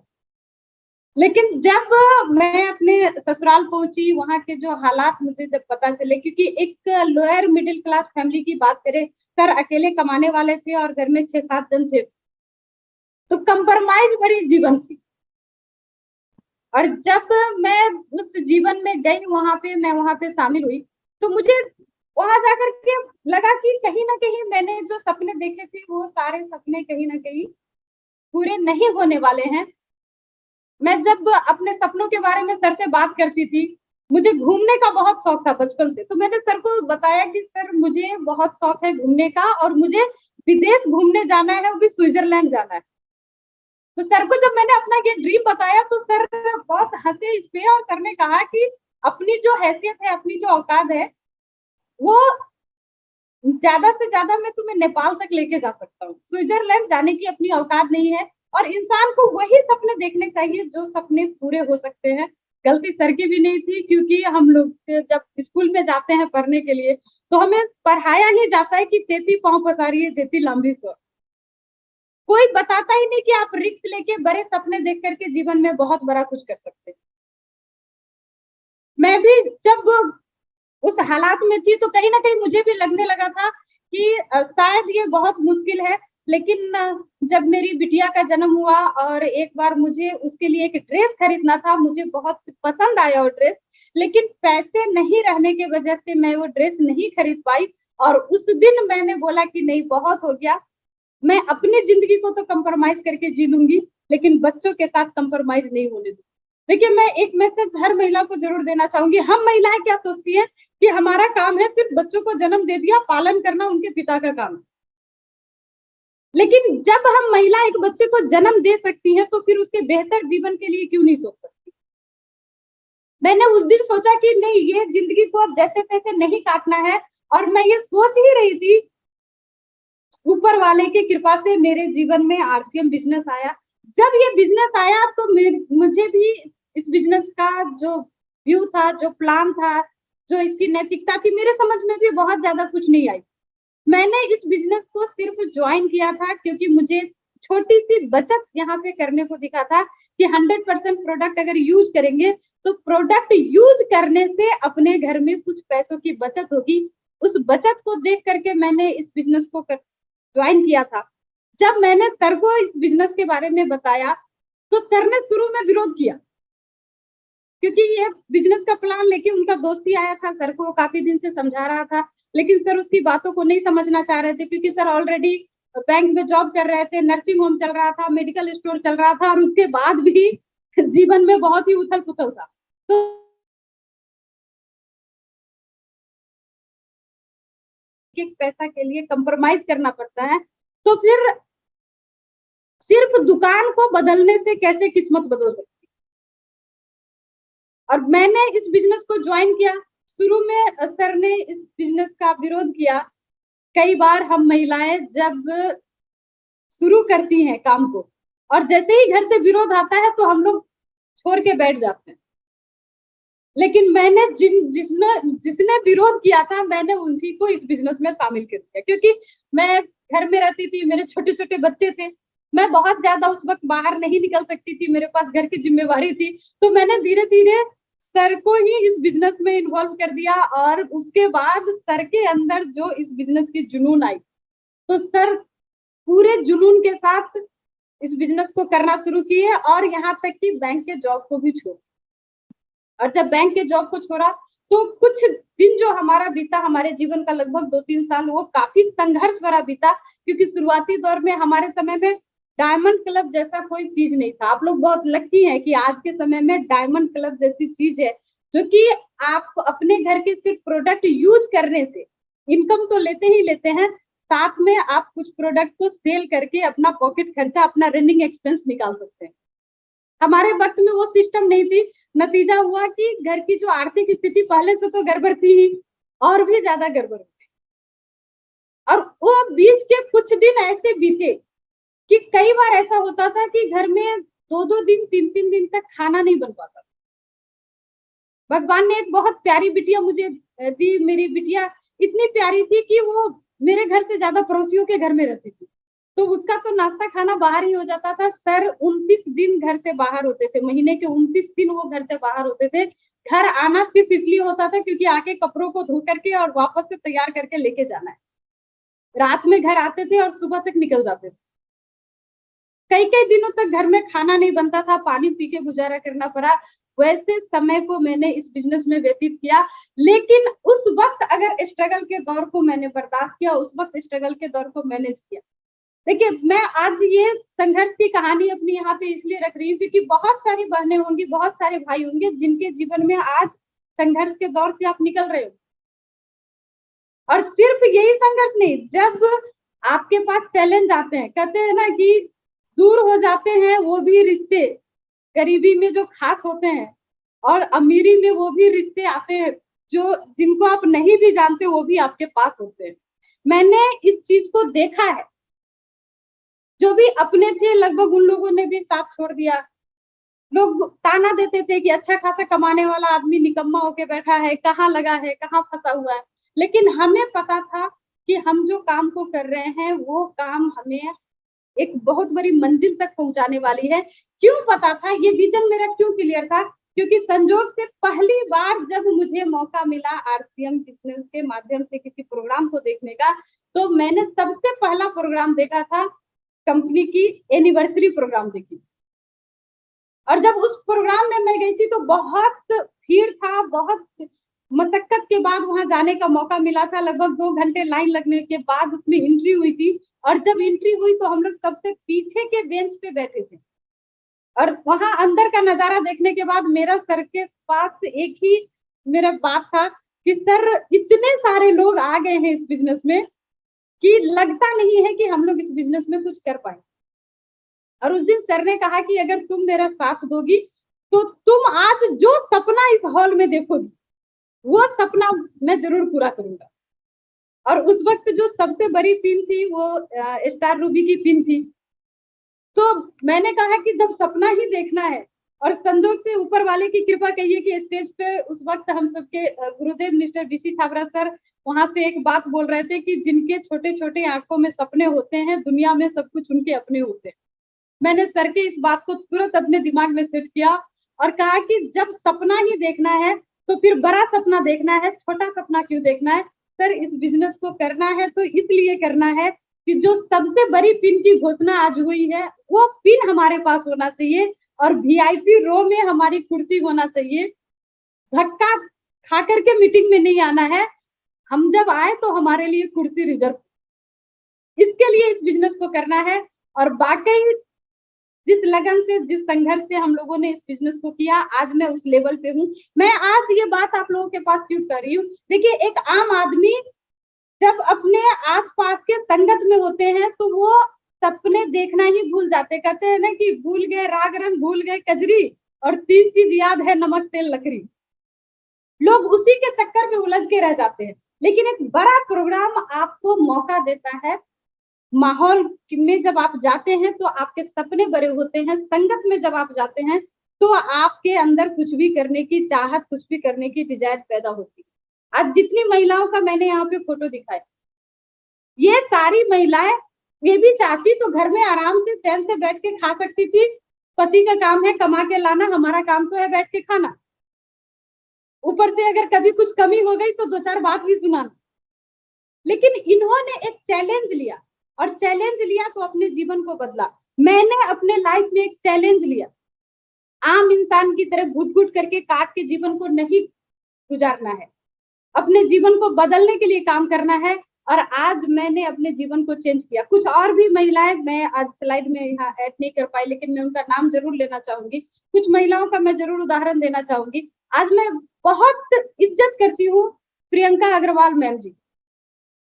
लेकिन जब मैं अपने ससुराल पहुंची, वहां के जो हालात मुझे जब पता चले, क्योंकि एक लोअर मिडिल क्लास फैमिली की बात करें, सर अकेले कमाने वाले थे और घर में 6-7 जन थे, तो कंप्रोमाइज बड़ी जीवन थी। और जब मैं उस जीवन में गई, मैं वहां पे शामिल हुई, तो मुझे वहां जाकर के लगा कि कहीं ना कहीं मैंने जो सपने देखे थे वो सारे सपने कहीं ना कहीं पूरे नहीं होने वाले हैं। मैं जब अपने सपनों के बारे में सर से बात करती थी, मुझे घूमने का बहुत शौक था बचपन से, तो मैंने सर को बताया कि सर मुझे बहुत शौक है घूमने का और मुझे विदेश घूमने जाना है, वो भी स्विट्जरलैंड जाना है। तो सर को जब मैंने अपना ये ड्रीम बताया तो सर बहुत हंसे इस पे, और सर ने कहा कि अपनी जो हैसियत है, अपनी जो औकात है, वो ज्यादा से ज्यादा मैं तुम्हें नेपाल तक लेके जा सकता हूँ, स्विट्जरलैंड जाने की अपनी औकात नहीं है। और इंसान को वही सपने देखने चाहिए जो सपने पूरे हो सकते हैं। गलती सर की भी नहीं थी, क्योंकि हम लोग जब स्कूल में जाते हैं पढ़ने के लिए तो हमें पढ़ाया ही जाता है कि तेती पाँव पसारिए जेती लंबी सो। कोई बताता ही नहीं कि आप रिस्क लेके बड़े सपने देख करके जीवन में बहुत बड़ा कुछ कर सकते हैं। मैं भी जब उस हालात में थी तो कहीं ना कहीं मुझे भी लगने लगा था कि शायद ये बहुत मुश्किल है, लेकिन जब मेरी बिटिया का जन्म हुआ और एक बार मुझे उसके लिए एक ड्रेस खरीदना था, मुझे बहुत पसंद आया वो ड्रेस, लेकिन पैसे नहीं रहने की वजह से मैं वो ड्रेस नहीं खरीद पाई। और उस दिन मैंने बोला कि नहीं, बहुत हो गया, मैं अपनी जिंदगी को तो कंप्रोमाइज करके जी लूंगी, लेकिन बच्चों के साथ कंप्रोमाइज नहीं होने दूंगी। देखिए, मैं एक मैसेज हर महिला को जरूर देना चाहूंगी। हम महिलाएं क्या सोचती हैं कि हमारा काम है सिर्फ बच्चों को जन्म दे दिया, पालन करना उनके पिता का काम है। लेकिन जब हम महिला एक बच्चे को जन्म दे सकती हैं तो फिर उसके बेहतर जीवन के लिए क्यों नहीं सोच सकती। मैंने उस दिन सोचा कि नहीं, ये जिंदगी को अब जैसे तैसे नहीं काटना है। और मैं ये सोच ही रही थी ऊपर वाले की कृपा से मेरे जीवन में आरसीएम बिजनेस आया। जब ये बिजनेस आया तो मुझे भी इस बिजनेस का जो व्यू था, जो प्लान था, जो इसकी नैतिकता थी, मेरे समझ में भी बहुत ज्यादा कुछ नहीं आई। मैंने इस बिजनेस को सिर्फ ज्वाइन किया था क्योंकि मुझे छोटी सी बचत यहाँ पे करने को दिखा था कि 100% प्रोडक्ट अगर यूज करेंगे तो प्रोडक्ट यूज करने से अपने घर में कुछ पैसों की बचत होगी। उस बचत को देख करके मैंने इस बिजनेस को ज्वाइन किया था। जब मैंने सर को इस बिजनेस के बारे में बताया तो सर ने शुरू में विरोध किया, क्योंकि ये बिजनेस का प्लान लेके उनका दोस्त ही आया था। सर को वो काफी दिन से समझा रहा था, लेकिन सर उसकी बातों को नहीं समझना चाह रहे थे, क्योंकि सर ऑलरेडी बैंक में जॉब कर रहे थे, नर्सिंग होम चल रहा था, मेडिकल स्टोर चल रहा था, और उसके बाद भी जीवन में बहुत ही उथल पुथल था। तो एक पैसा के लिए कंप्रोमाइज करना पड़ता है, तो फिर सिर्फ दुकान को बदलने से कैसे किस्मत बदल सकती है। और मैंने इस बिजनेस को ज्वाइन किया। शुरू में सर ने इस बिजनेस का विरोध किया। कई बार हम महिलाएं जब शुरू करती हैं काम को और जैसे ही घर से विरोध आता है तो हम लोग छोड़ के बैठ जाते हैं, लेकिन मैंने जिसने विरोध किया था मैंने उन्हीं को इस बिजनेस में शामिल कर दिया, क्योंकि मैं घर में रहती थी, मेरे छोटे छोटे बच्चे थे, मैं बहुत ज्यादा उस वक्त बाहर नहीं निकल सकती थी, मेरे पास घर की जिम्मेवारी थी। तो मैंने धीरे धीरे सर को ही इस बिजनेस में इन्वॉल्व कर दिया, और उसके बाद सर के अंदर जो इस बिजनेस की जुनून आई तो सर पूरे जुनून के साथ इस बिजनेस को करना शुरू किए, और यहाँ तक कि बैंक के जॉब को भी छोड़ा। और जब बैंक के जॉब को छोड़ा तो कुछ दिन जो हमारा बीता, हमारे जीवन का लगभग 2-3 साल, वो काफी संघर्ष भरा बीता, क्योंकि शुरुआती दौर में हमारे समय में डायमंड क्लब जैसा कोई चीज नहीं था। आप लोग बहुत लकी हैं कि आज के समय में डायमंड क्लब जैसी चीज है, जो कि आप अपने घर के सिर्फ प्रोडक्ट यूज करने से इनकम तो लेते ही लेते हैं, साथ में आप कुछ प्रोडक्ट को सेल करके अपना पॉकेट खर्चा, अपना रनिंग एक्सपेंस निकाल सकते हैं। हमारे वक्त में वो सिस्टम नहीं थी। नतीजा हुआ कि घर की जो आर्थिक स्थिति पहले से तो गड़बड़ थी ही, और भी ज्यादा गड़बड़ थी। और वो बीच के कुछ दिन ऐसे बीते कि कई बार ऐसा होता था कि घर में 2-2 दिन 3-3 दिन तक खाना नहीं बन पाता। भगवान ने एक बहुत प्यारी बिटिया मुझे दी। मेरी बिटिया इतनी प्यारी थी कि वो मेरे घर से ज्यादा पड़ोसियों के घर में रहती थी, तो उसका तो नाश्ता खाना बाहर ही हो जाता था। सर 29 दिन घर से बाहर होते थे, महीने के 29 दिन वो घर से बाहर होते थे। घर आना सिर्फ इसलिए होता था क्योंकि आके कपड़ों को धो करके और वापस से तैयार करके लेके जाना है। रात में घर आते थे और सुबह तक निकल जाते थे। कई कई दिनों तक घर में खाना नहीं बनता था, पानी पी के गुजारा करना पड़ा। वैसे समय को मैंने इस बिजनेस में व्यतीत किया, लेकिन उस वक्त अगर स्ट्रगल के दौर को मैंने बर्दाश्त किया, उस वक्त स्ट्रगल के दौर को मैनेज किया। देखिए, मैं आज ये संघर्ष की कहानी अपनी यहाँ पे इसलिए रख रही हूँ क्योंकि बहुत सारी बहनें होंगी, बहुत सारे भाई होंगे जिनके जीवन में आज संघर्ष के दौर से आप निकल रहे हो। और सिर्फ यही संघर्ष नहीं, जब आपके पास चैलेंज आते हैं, कहते हैं ना कि दूर हो जाते हैं वो भी रिश्ते, गरीबी में जो खास होते हैं, और अमीरी में वो भी रिश्ते आते हैं जो जिनको आप नहीं भी जानते वो भी आपके पास होते हैं। मैंने इस चीज को देखा है। जो भी अपने थे लगभग उन लोगों ने भी साथ छोड़ दिया। लोग ताना देते थे कि अच्छा खासा कमाने वाला आदमी निकम्मा होके बैठा है, कहाँ लगा है, कहाँ फंसा हुआ है। लेकिन हमें पता था कि हम जो काम को कर रहे हैं वो काम हमें एक बहुत बड़ी मंजिल तक पहुंचाने वाली है। क्यों पता था, ये विजन मेरा क्यों क्लियर था? क्योंकि संजोग से पहली बार जब मुझे मौका मिला आरसीएम बिजनेस के माध्यम से किसी प्रोग्राम को देखने का, तो मैंने सबसे पहला प्रोग्राम देखा था कंपनी की एनिवर्सरी प्रोग्राम देखी। और जब उस प्रोग्राम में मैं गई थी तो बहुत भीड़ था, बहुत मशक्कत के बाद वहां जाने का मौका मिला था। लगभग 2 घंटे लाइन लगने के बाद उसमें एंट्री हुई थी, और जब एंट्री हुई तो हम लोग सबसे पीछे के बेंच पे बैठे थे। और वहां अंदर का नजारा देखने के बाद मेरा सर के पास एक ही मेरा बात था कि सर इतने सारे लोग आ गए हैं इस बिजनेस में कि लगता नहीं है कि हम लोग इस बिजनेस में कुछ कर पाए। और उस दिन सर ने कहा कि अगर तुम मेरा साथ दोगी तो तुम आज जो सपना इस हॉल में देखोगी वो सपना मैं जरूर पूरा करूंगा। और उस वक्त जो सबसे बड़ी पिन थी वो स्टार रूबी की पिन थी। तो मैंने कहा कि जब सपना ही देखना है, और संजोग से ऊपर वाले की कृपा कहिए कि स्टेज पे उस वक्त हम सबके गुरुदेव मिस्टर बीसी छाबड़ा सर वहां से एक बात बोल रहे थे कि जिनके छोटे छोटे आंखों में सपने होते हैं, दुनिया में सब कुछ उनके अपने होते हैं। मैंने सर के इस बात को तुरंत अपने दिमाग में सेट किया और कहा कि जब सपना ही देखना है तो फिर बड़ा सपना देखना है, छोटा सपना क्यों देखना है। सर इस बिजनेस को करना है तो इसलिए करना है कि जो सबसे बड़ी पिन की घोषणा आज हुई है वो पिन हमारे पास होना चाहिए और वीआईपी रो में हमारी कुर्सी होना चाहिए। धक्का खा करके मीटिंग में नहीं आना है, हम जब आए तो हमारे लिए कुर्सी रिजर्व, इसके लिए इस बिजनेस को करना है। और वाकई जिस लगन से, जिस संघर्ष से हम लोगों ने इस बिजनेस को किया, आज मैं उस लेवल पे हूँ। मैं आज ये बात आप लोगों के पास क्यों कर रही हूँ, देखिए एक आम आदमी जब अपने आसपास के संगत में होते हैं तो वो सपने देखना ही भूल जाते। कहते हैं ना कि भूल गए राग रंग, भूल गए कजरी, और 3 चीज याद है, नमक तेल लकड़ी। लोग उसी के चक्कर में उलझ के रह जाते हैं। लेकिन एक बड़ा प्रोग्राम आपको मौका देता है, माहौल में जब आप जाते हैं तो आपके सपने बड़े होते हैं, संगत में जब आप जाते हैं तो आपके अंदर कुछ भी करने की चाहत, कुछ भी करने की डिजायर पैदा होती है। आज जितनी महिलाओं का मैंने यहाँ पे फोटो दिखाया, ये सारी महिलाएं ये भी चाहती तो घर में आराम से चैन से बैठ के खा सकती थी। पति का काम है कमा के लाना, हमारा काम तो है बैठ के खाना। ऊपर से अगर कभी कुछ कमी हो गई तो 2-4 बात भी सुनाना। लेकिन इन्होंने एक चैलेंज लिया, और चैलेंज लिया तो अपने जीवन को बदला। मैंने अपने लाइफ में एक चैलेंज लिया, आम इंसान की तरह घुट घुट करके काट के जीवन को नहीं गुजारना है, अपने जीवन को बदलने के लिए काम करना है। और आज मैंने अपने जीवन को चेंज किया। कुछ और भी महिलाएं, मैं आज स्लाइड में यहाँ ऐड नहीं कर पाई, लेकिन मैं उनका नाम जरूर लेना चाहूंगी। कुछ महिलाओं का मैं जरूर उदाहरण देना चाहूंगी। आज मैं बहुत इज्जत करती हूँ प्रियंका अग्रवाल मैम जी।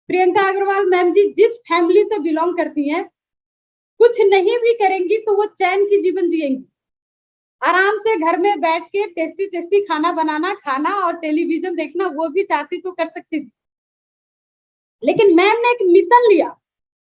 प्रियंका अग्रवाल मैम जी जिस फैमिली से बिलोंग करती हैं, कुछ नहीं भी करेंगी तो वो चैन की जीवन जिएंगी। आराम से घर में बैठ के टेस्टी टेस्टी खाना बनाना, खाना और टेलीविजन देखना, वो भी चाहती तो कर सकती थी। लेकिन मैम ने एक मिशन लिया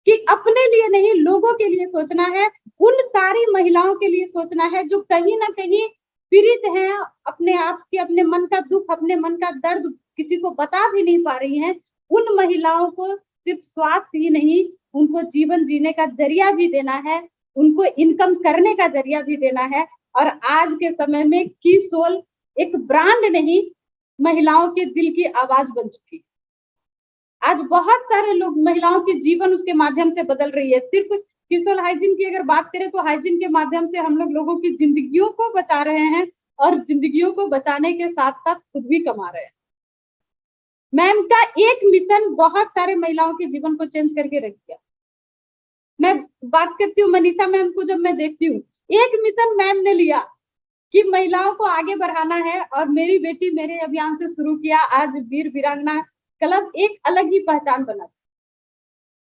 कि अपने लिए नहीं, लोगों के लिए सोचना है, उन सारी महिलाओं के लिए सोचना है जो कहीं ना कहीं पीड़ित हैं, अपने आप के, अपने मन का दुख, अपने मन का दर्द किसी को बता भी नहीं पा रही हैं। उन महिलाओं को सिर्फ स्वास्थ्य ही नहीं, उनको जीवन जीने का जरिया भी देना है, उनको इनकम करने का जरिया भी देना है। और आज के समय में कीसोल एक ब्रांड नहीं, महिलाओं के दिल की आवाज बन चुकी। आज बहुत सारे लोग, महिलाओं के जीवन उसके माध्यम से बदल रही है। सिर्फ कीसोल हाइजीन की अगर बात करें तो हाइजीन के माध्यम से हम लोगों की जिंदगियों को बचा रहे हैं, और जिंदगियों को बचाने के साथ साथ खुद भी कमा रहे हैं। मैम का एक मिशन बहुत सारे महिलाओं के जीवन को चेंज करके रख दिया। मैं बात करती हूँ मनीषा मैम को, जब मैं देखती हूँ, एक मिशन मैम ने लिया कि महिलाओं को आगे बढ़ाना है, और मेरी बेटी मेरे अभियान से शुरू किया। आज वीर वीरांगना क्लब एक अलग ही पहचान बना।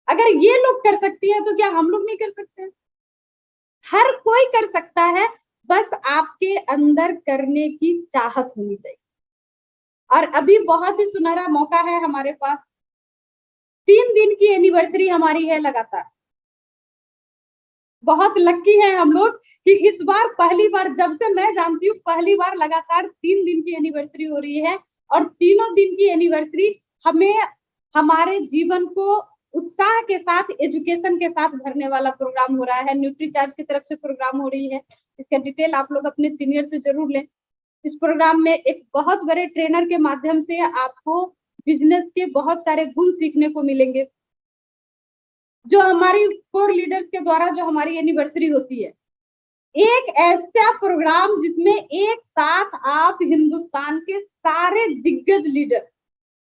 अगर ये लोग कर सकती है तो क्या हम लोग नहीं कर सकते? हर कोई कर सकता है, बस आपके अंदर करने की चाहत होनी चाहिए। और अभी बहुत ही सुनहरा मौका है हमारे पास। 3 दिन की एनिवर्सरी हमारी है लगातार। बहुत लकी है हम लोग कि इस बार पहली बार, जब से मैं जानती हूँ, पहली बार लगातार 3 दिन की एनिवर्सरी हो रही है। और तीनों दिन की एनिवर्सरी हमें हमारे जीवन को उत्साह के साथ, एजुकेशन के साथ भरने वाला प्रोग्राम हो रहा है। न्यूट्रीचार्ज की तरफ से प्रोग्राम हो रही है। इसका डिटेल आप लोग अपने सीनियर से जरूर लें। इस प्रोग्राम में एक बहुत बड़े ट्रेनर के माध्यम से आपको बिजनेस के बहुत सारे गुण सीखने को मिलेंगे। जो हमारी कोर लीडर्स के द्वारा जो हमारी एनिवर्सरी होती है, एक ऐसा प्रोग्राम जिसमें एक साथ आप हिंदुस्तान के सारे दिग्गज लीडर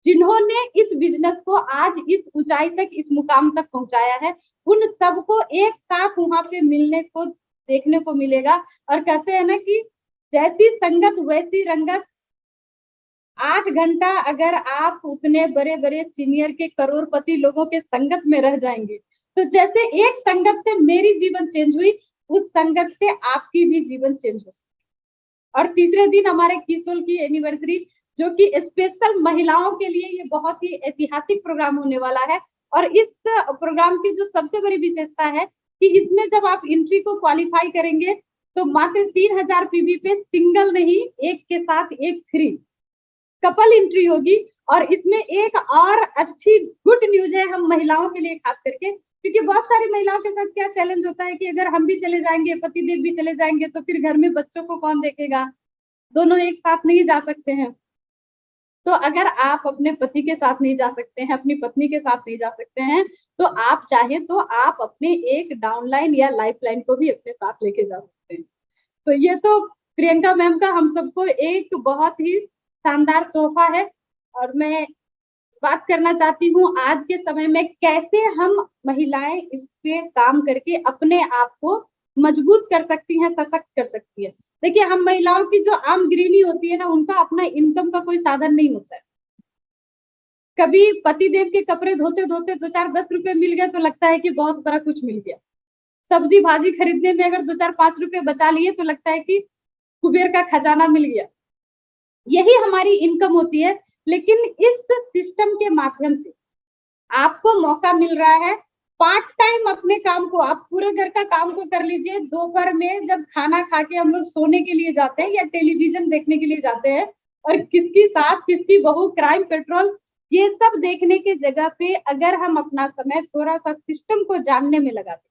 जिन्होंने इस बिजनेस को आज इस ऊंचाई तक, इस मुकाम तक पहुंचाया है, उन सबको एक साथ वहां पे मिलने को, देखने को मिलेगा। और कहते हैं ना कि जैसी संगत वैसी रंगत। 8 घंटा अगर आप उतने बड़े बड़े सीनियर के करोड़पति लोगों के संगत में रह जाएंगे, तो जैसे एक संगत से मेरी जीवन चेंज हुई, उस संगत से आपकी भी जीवन चेंज हो सकती है। और तीसरे दिन हमारे कीसोल की एनिवर्सरी जो कि स्पेशल महिलाओं के लिए ये बहुत ही ऐतिहासिक प्रोग्राम होने वाला है। और इस प्रोग्राम की जो सबसे बड़ी विशेषता है कि इसमें जब आप एंट्री को क्वालिफाई करेंगे तो मात्र 3000 पीवी पे सिंगल नहीं, एक के साथ एक फ्री कपल एंट्री होगी। और इसमें एक और अच्छी गुड न्यूज है हम महिलाओं के लिए खास करके, क्योंकि बहुत सारी महिलाओं के साथ क्या चैलेंज होता है कि अगर हम भी चले जाएंगे, पतिदेव भी चले जाएंगे, तो फिर घर में बच्चों को कौन देखेगा, दोनों एक साथ नहीं जा सकते हैं। तो अगर आप अपने पति के साथ नहीं जा सकते हैं, अपनी पत्नी के साथ नहीं जा सकते हैं, तो आप चाहे तो आप अपने एक डाउनलाइन या लाइफलाइन को भी अपने साथ लेके जा सकते हैं। तो ये तो प्रियंका मैम का हम सबको एक बहुत ही शानदार तोहफा है। और मैं बात करना चाहती हूँ आज के समय में कैसे हम महिलाएं इस पे काम करके अपने आप को मजबूत कर सकती हैं, सशक्त कर सकती है। देखिए, हम महिलाओं की जो आम गृहिणी होती है ना, उनका अपना इनकम का कोई साधन नहीं होता है। कभी पतिदेव के कपड़े धोते धोते 2-4-10 रुपए मिल गए तो लगता है कि बहुत बड़ा कुछ मिल गया। सब्जी भाजी खरीदने में अगर 2-4-5 रुपए बचा लिए तो लगता है कि कुबेर का खजाना मिल गया। यही हमारी इनकम होती है। लेकिन इस सिस्टम के माध्यम से आपको मौका मिल रहा है पार्ट टाइम अपने काम को, आप पूरे घर का काम को कर लीजिए। दोपहर में जब खाना खा के हम लोग सोने के लिए जाते हैं या टेलीविजन देखने के लिए जाते हैं, और किसकी सास किसकी बहू, क्राइम पेट्रोल, ये सब देखने के जगह पे अगर हम अपना समय थोड़ा सा सिस्टम को जानने में लगा दें,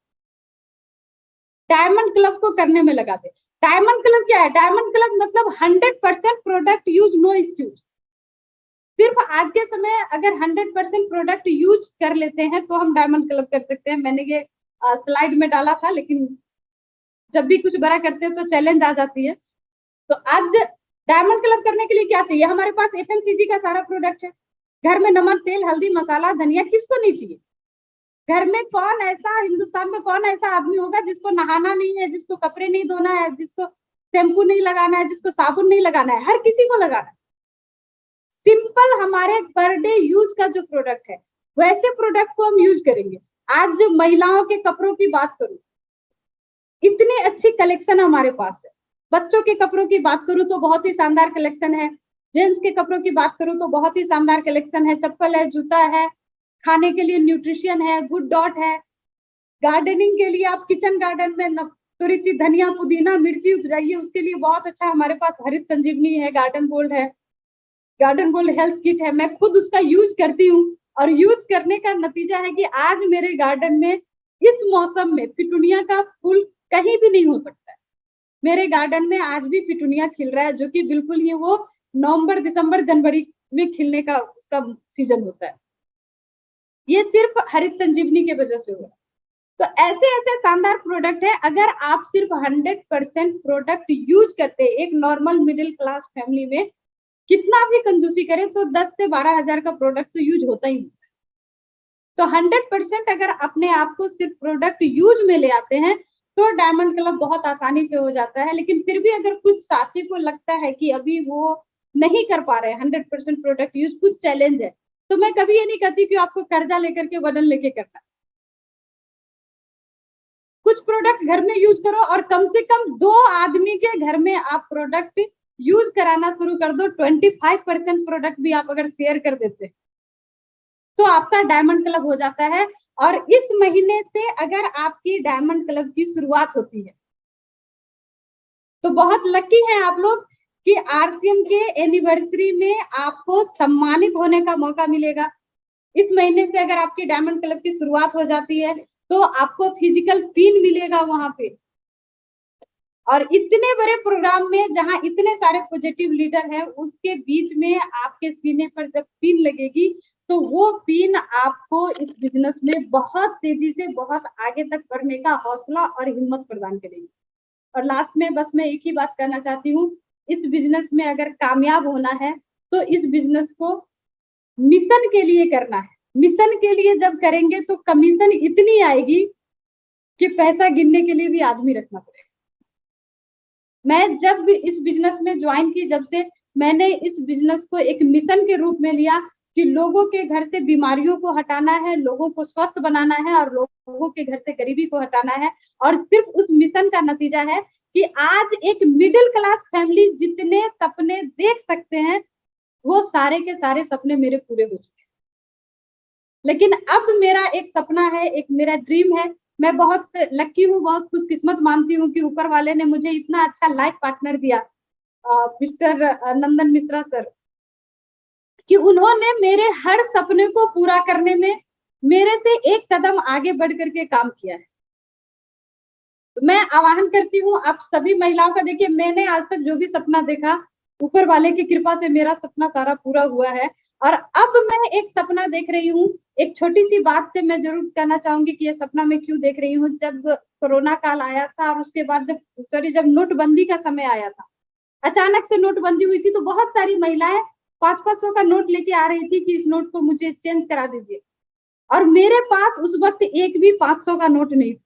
डायमंड क्लब को करने में लगा दें। डायमंड क्लब क्या है? डायमंड क्लब मतलब 100% प्रोडक्ट यूज, नो एक्सक्यूज। सिर्फ आज के समय अगर 100% प्रोडक्ट यूज कर लेते हैं तो हम डायमंड क्लब कर सकते हैं। मैंने ये स्लाइड में डाला था, लेकिन जब भी कुछ बड़ा करते हैं तो चैलेंज आ जाती है। तो आज डायमंड क्लब करने के लिए क्या चाहिए? हमारे पास एफएमसीजी का सारा प्रोडक्ट है। घर में नमक, तेल, हल्दी, मसाला, धनिया, किसको नहीं चाहिए? घर में कौन ऐसा, हिंदुस्तान में कौन ऐसा आदमी होगा जिसको नहाना नहीं है, जिसको कपड़े नहीं धोना है, जिसको शैम्पू नहीं लगाना है, जिसको साबुन नहीं लगाना है? हर किसी को लगाना है। सिंपल हमारे पर डे यूज का जो प्रोडक्ट है, वैसे प्रोडक्ट को हम यूज करेंगे। आज महिलाओं के कपड़ों की बात करूं, इतनी अच्छी कलेक्शन हमारे पास है। बच्चों के कपड़ों की बात करूं तो बहुत ही शानदार कलेक्शन है। जेंट्स के कपड़ों की बात करूं तो बहुत ही शानदार कलेक्शन है। चप्पल है, जूता है, खाने के लिए न्यूट्रिशन है, गुड डॉट है। गार्डनिंग के लिए आप किचन गार्डन में थोड़ी सी धनिया, पुदीना, मिर्ची उपजाइए, उसके लिए बहुत अच्छा हमारे पास हरित संजीवनी है, गार्डन गोल्ड है, गार्डन गोल्ड हेल्थ किट है। मैं खुद उसका यूज करती हूँ और यूज करने का नतीजा है कि आज मेरे गार्डन में इस मौसम में पिटूनिया का फूल कहीं भी नहीं हो सकता है। मेरे गार्डन में आज भी पिटूनिया खिल रहा है, जो कि बिल्कुल ही वो नवंबर, दिसंबर, जनवरी में खिलने का उसका सीजन होता है। ये सिर्फ हरित संजीवनी की वजह से हुआ। तो ऐसे ऐसे शानदार प्रोडक्ट है। अगर आप सिर्फ 100% प्रोडक्ट यूज करते, एक नॉर्मल मिडिल क्लास फैमिली में कितना भी कंजूसी करें तो 10 से 12 हजार का प्रोडक्ट तो यूज होता ही होता है। तो 100% अगर अपने आप को सिर्फ प्रोडक्ट यूज में ले आते हैं तो डायमंड क्लब बहुत आसानी से हो जाता है। लेकिन फिर भी अगर कुछ साथी को लगता है कि अभी वो नहीं कर पा रहे हैं 100% प्रोडक्ट यूज, कुछ चैलेंज है, तो मैं कभी ये नहीं कहती कि आपको कर्जा लेकर के वजन लेके करना। कुछ प्रोडक्ट घर में यूज करो और कम से कम 2 आदमी के घर में आप प्रोडक्ट यूज कराना शुरू कर दो। 25% प्रोडक्ट भी आप अगर शेयर कर देते तो आपका डायमंड क्लब हो जाता है। और इस महीने से अगर आपकी डायमंड क्लब की शुरुआत होती है तो बहुत लकी हैं आप लोग कि आरसीएम के एनिवर्सरी में आपको सम्मानित होने का मौका मिलेगा। इस महीने से अगर आपकी डायमंड क्लब की शुरुआत हो जाती है तो आपको फिजिकल पिन मिलेगा वहां पे। और इतने बड़े प्रोग्राम में जहां इतने सारे पॉजिटिव लीडर हैं, उसके बीच में आपके सीने पर जब पिन लगेगी तो वो पिन आपको इस बिजनेस में बहुत तेजी से बहुत आगे तक बढ़ने का हौसला और हिम्मत प्रदान करेगी। और लास्ट में बस मैं एक ही बात कहना चाहती हूँ, इस बिजनेस में अगर कामयाब होना है तो इस बिजनेस को मिशन के लिए करना है। मिशन के लिए जब करेंगे तो कमीशन इतनी आएगी कि पैसा गिनने के लिए भी आदमी रखना पड़ेगा। मैं जब इस बिजनेस में ज्वाइन की, जब से मैंने इस बिजनेस को एक मिशन के रूप में लिया कि लोगों के घर से बीमारियों को हटाना है, लोगों को स्वस्थ बनाना है और लोगों के घर से गरीबी को हटाना है। और सिर्फ उस मिशन का नतीजा है कि आज एक मिडिल क्लास फैमिली जितने सपने देख सकते हैं वो सारे के सारे सपने मेरे पूरे हो चुके हैं। लेकिन अब मेरा एक सपना है, एक मेरा ड्रीम है। मैं बहुत लकी हूँ, बहुत खुशकिस्मत मानती हूँ कि ऊपर वाले ने मुझे इतना अच्छा लाइफ पार्टनर दिया, मिस्टर नंदन मिश्रा सर, कि उन्होंने मेरे हर सपने को पूरा करने में मेरे से एक कदम आगे बढ़ करके काम किया है। तो मैं आह्वान करती हूँ आप सभी महिलाओं का, देखिए मैंने आज तक जो भी सपना देखा, ऊपर वाले की कृपा से मेरा सपना सारा पूरा हुआ है। और अब मैं एक सपना देख रही हूँ। एक छोटी सी बात से मैं जरूर कहना चाहूंगी कि ये सपना मैं क्यों देख रही हूँ। जब कोरोना काल आया था और उसके बाद जब नोटबंदी का समय आया था, अचानक से नोटबंदी हुई थी, तो बहुत सारी महिलाएं 500-500 का नोट लेके आ रही थी कि इस नोट को मुझे चेंज करा दीजिए। और मेरे पास उस वक्त एक भी 500 का नोट नहीं था।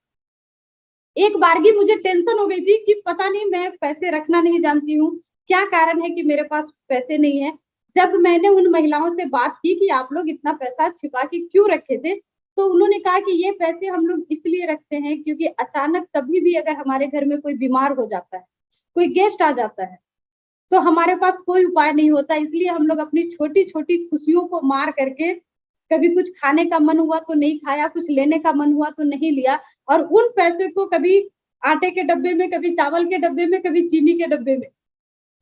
एक बारगी मुझे टेंशन हो गई थी कि पता नहीं, मैं पैसे रखना नहीं जानती हूँ, क्या कारण है कि मेरे पास पैसे नहीं है। जब मैंने उन महिलाओं से बात की कि आप लोग इतना पैसा छिपा के क्यों रखे थे, तो उन्होंने कहा कि ये पैसे हम लोग इसलिए रखते हैं क्योंकि अचानक कभी भी अगर हमारे घर में कोई बीमार हो जाता है, कोई गेस्ट आ जाता है, तो हमारे पास कोई उपाय नहीं होता, इसलिए हम लोग अपनी छोटी छोटी खुशियों को मार करके, कभी कुछ खाने का मन हुआ तो नहीं खाया, कुछ लेने का मन हुआ तो नहीं लिया, और उन पैसे को कभी आटे के डब्बे में, कभी चावल के डब्बे में, कभी चीनी के डब्बे में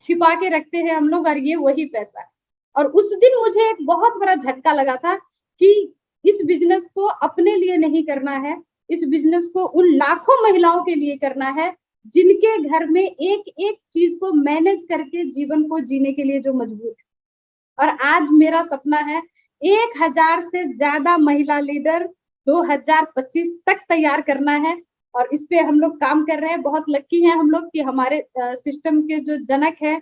छिपा के रखते हैं हम लोग, और ये वही पैसा है। और उस दिन मुझे एक बहुत बड़ा झटका लगा था कि इस बिजनेस को अपने लिए नहीं करना है, इस बिजनेस को उन लाखों महिलाओं के लिए करना है जिनके घर में एक एक चीज को मैनेज करके जीवन को जीने के लिए जो मजबूर है। और आज मेरा सपना है 1000 से ज्यादा महिला लीडर 2025 तक तैयार करना है, और इस पे हम लोग काम कर रहे हैं। बहुत लकी हैं हम लोग कि हमारे सिस्टम के जो जनक है,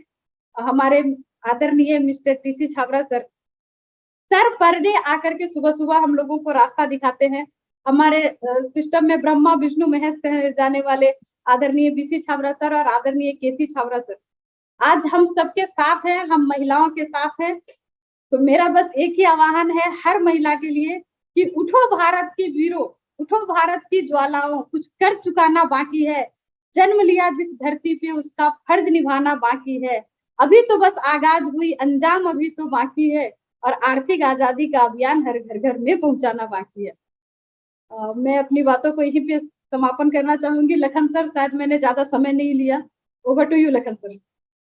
हमारे आदरणीय mister TC Chhabra sir per day आकर के सुबह सुबह हम लोगों को रास्ता दिखाते हैं। हमारे सिस्टम में ब्रह्मा विष्णु महेश कहे जाने वाले आदरणीय बीसी छाबड़ा सर और आदरणीय केसी छाबड़ा सर आज हम सबके साथ हैं, हम महिलाओं के साथ हैं। तो मेरा बस एक ही आह्वान है हर महिला के लिए कि उठो भारत की वीरों, उठो भारत की ज्वालाओं, कुछ कर चुकाना बाकी है, जन्म लिया जिस धरती पे उसका फर्ज निभाना बाकी है, अभी तो बस आगाज हुई, अंजाम अभी तो बाकी है, और आर्थिक आजादी का अभियान हर घर घर में पहुंचाना बाकी है। मैं अपनी बातों को यहीं पे समापन करना चाहूंगी। लखन सर, शायद मैंने ज्यादा समय नहीं लिया। Over to you Lakhan sir.